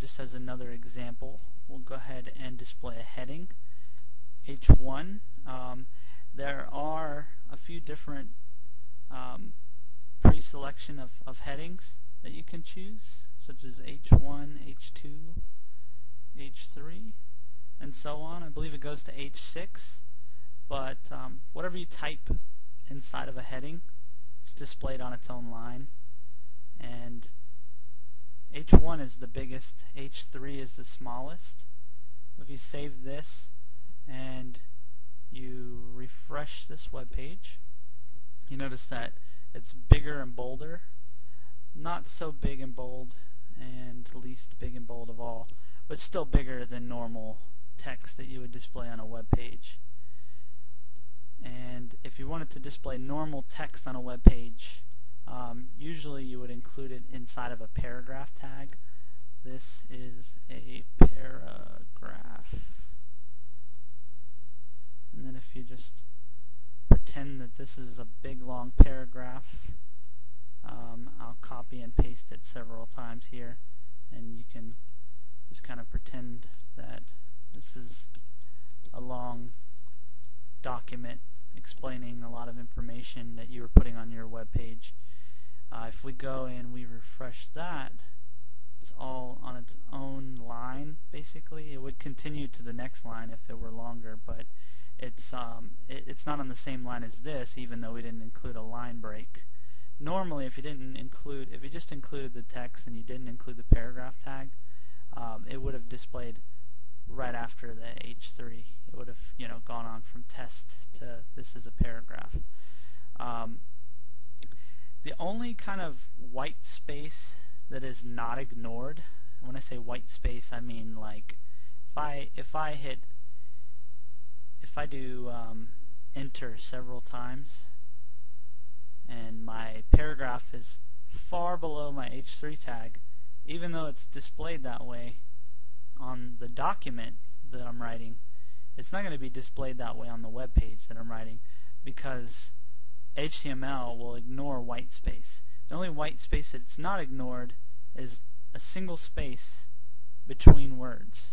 just as another example, we'll go ahead and display a heading, H1. There are a few different pre-selection of headings that you can choose, such as H1, H2, H3, and so on. I believe it goes to H6, but whatever you type inside of a heading, it's displayed on its own line. And H1 is the biggest, H3 is the smallest. If you save this and you refresh this web page, you notice that it's bigger and bolder, not so big and bold, and least big and bold of all, but still bigger than normal text that you would display on a web page. And if you wanted to display normal text on a web page, usually you would include it inside of a paragraph tag. This is a paragraph. And then if you just pretend that this is a big long paragraph, I'll copy and paste it several times here, and you can just kind of pretend that this is a long document explaining a lot of information that you were putting on your web page. If we go and we refresh that, it's all on its own line basically. It would continue to the next line if it were longer, but it's not on the same line as this, even though we didn't include a line break. Normally, if you just included the text and you didn't include the paragraph tag, it would have displayed right after the H3. It would have gone on from test to this is a paragraph. The only kind of white space that is not ignored, when I say white space, I mean like if I do enter several times and my paragraph is far below my H3 tag, even though it's displayed that way on the document that I'm writing, it's not going to be displayed that way on the web page that I'm writing, because HTML will ignore white space. The only white space that's not ignored is a single space between words.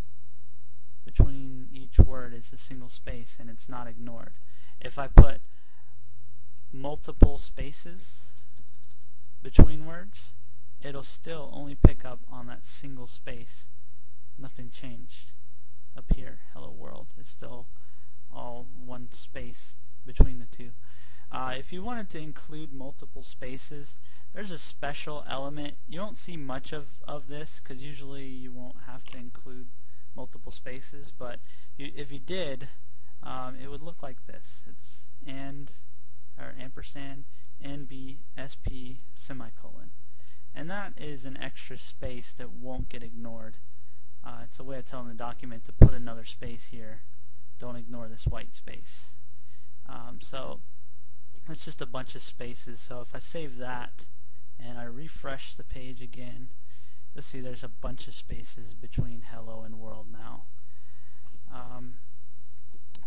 Between each word is a single space, and it's not ignored. If I put multiple spaces between words, it'll still only pick up on that single space. Nothing changed up here. Hello world is still all one space between the two. If you wanted to include multiple spaces, there's a special element. You don't see much of this because usually you won't have to include multiple spaces, but if you did, it would look like this. It's ampersand NB SP semicolon, and that is an extra space that won't get ignored. It's a way of telling the document to put another space here. Don't ignore this white space. So it's just a bunch of spaces. So if I save that and I refresh the page again, you'll see there's a bunch of spaces between hello and world now.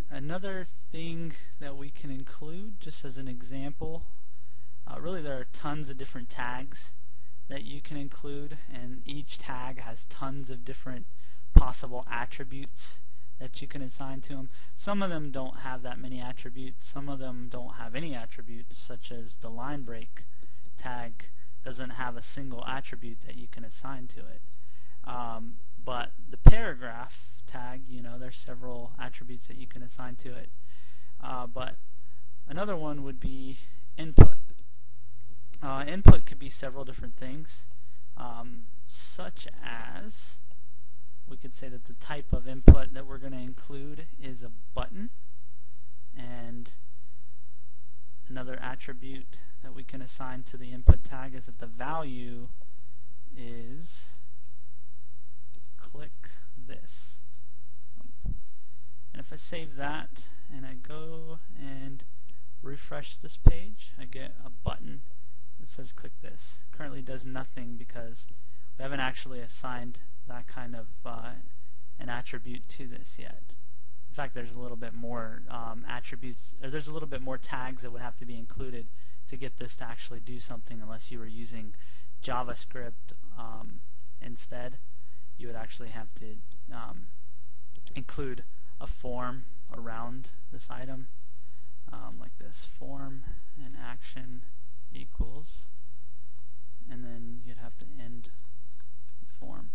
Another thing that we can include, just as an example, really there are tons of different tags that you can include, and each tag has tons of different possible attributes that you can assign to them. Some of them don't have that many attributes, some of them don't have any attributes, such as the line break tag doesn't have a single attribute that you can assign to it. But the paragraph tag, there's several attributes that you can assign to it. But another one would be input. Input could be several different things, such as we could say that the type of input that we're going to include is a button, and another attribute that we can assign to the input tag is that the value is click this. And if I save that and I go and refresh this page, I get a button that says click this. Currently does nothing because we haven't actually assigned that kind of an attribute to this yet. In fact, there's a little bit more attributes, or there's a little bit more tags that would have to be included to get this to actually do something, unless you were using JavaScript instead. you would actually have to include a form around this item, like this: form and action equals, and then you'd have to end the form.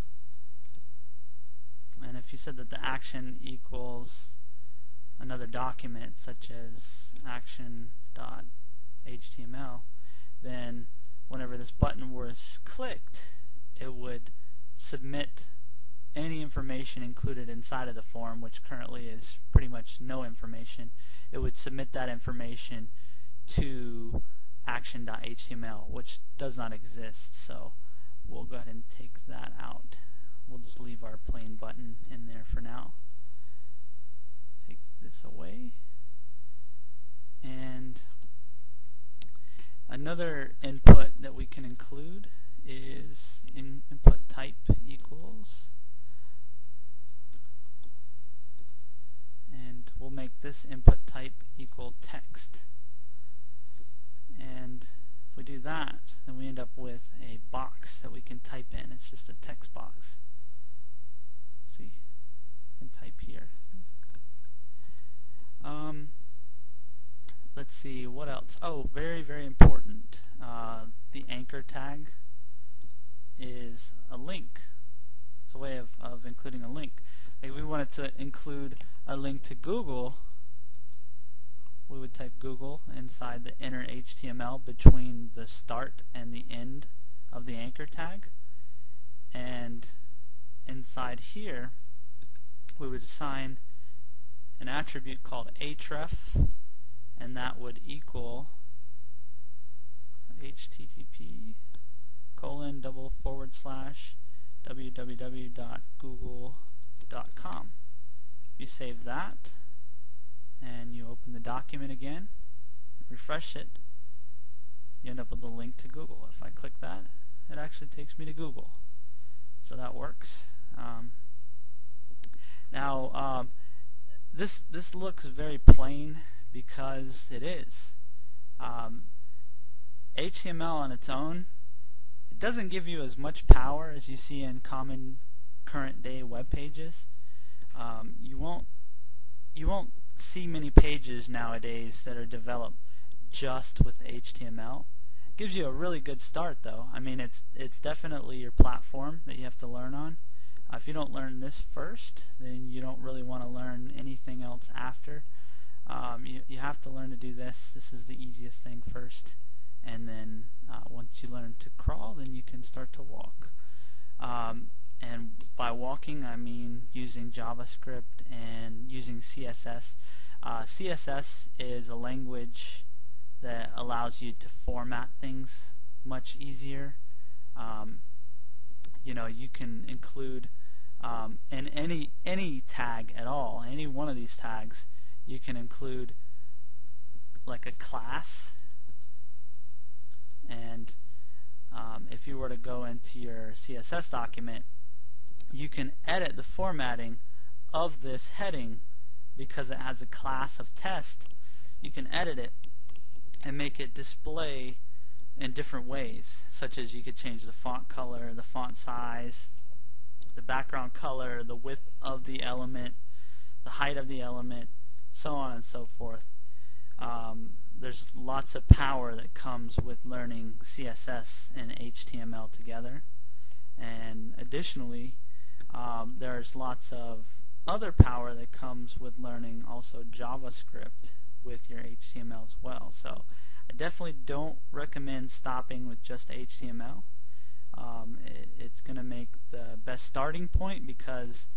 And if you said that the action equals another document such as action.html, then whenever this button was clicked, it would submit any information included inside of the form, which currently is pretty much no information. It would submit that information to action.html, which does not exist, so we'll go ahead and take that out. We'll just leave our plain button in there for now. Take this away. And another input that we can include is input type equals, and we'll make this input type equal text. And if we do that, then we end up with a box that we can type in. It's just a text box. Let's see, I can type here. Let's see, what else? Oh, very, very important. The anchor tag is a link. It's a way of including a link. If we wanted to include a link to Google, we would type Google inside the inner HTML between the start and the end of the anchor tag. And inside here, we would assign an attribute called href, and that would equal http://www.google.com. If you save that and you open the document again and refresh it, you end up with a link to Google. If I click that, it actually takes me to Google. So that works. Now this looks very plain because it is. HTML on its own, it doesn't give you as much power as you see in common current day web pages. You won't see many pages nowadays that are developed just with HTML. It gives you a really good start, though. I mean, it's definitely your platform that you have to learn on. If you don't learn this first, then you don't really want to learn anything else after. You have to learn to do this. This is the easiest thing first, and then once you learn to crawl, then you can start to walk. And by walking, I mean using JavaScript and using CSS. CSS is a language that allows you to format things much easier. You know, you can include in any tag at all, any one of these tags, you can include like a class. And if you were to go into your CSS document, you can edit the formatting of this heading because it has a class of test. You can edit it and make it display in different ways, such as you could change the font color, the font size, the background color, the width of the element, the height of the element, so on and so forth. There's lots of power that comes with learning CSS and HTML together, and additionally there's lots of other power that comes with learning also JavaScript with your HTML as well. So I definitely don't recommend stopping with just HTML. It's going to make the best starting point because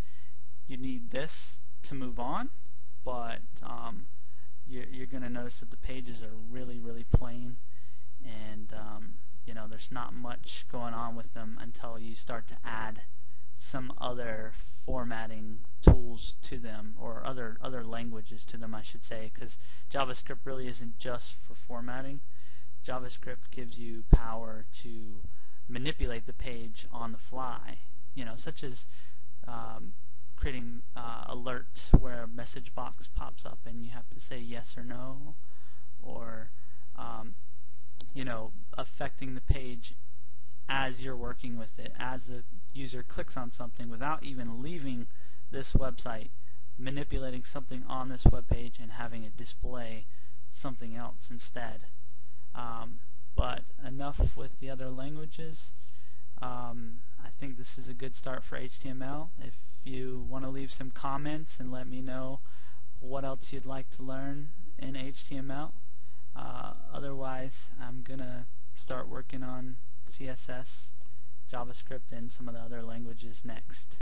you need this to move on, but you're going to notice that the pages are really, really plain, and you know, there's not much going on with them until you start to add some other formatting tools to them, or other languages to them, I should say, because JavaScript really isn't just for formatting. JavaScript gives you power to manipulate the page on the fly, you know, such as creating alerts where a message box pops up and you have to say yes or no, or you know, affecting the page as you're working with it, as the user clicks on something without even leaving this website, manipulating something on this web page and having it display something else instead. But enough with the other languages. I think this is a good start for HTML. If you want to leave some comments and let me know what else you'd like to learn in HTML. Otherwise, I'm going to start working on CSS, JavaScript, and some of the other languages next.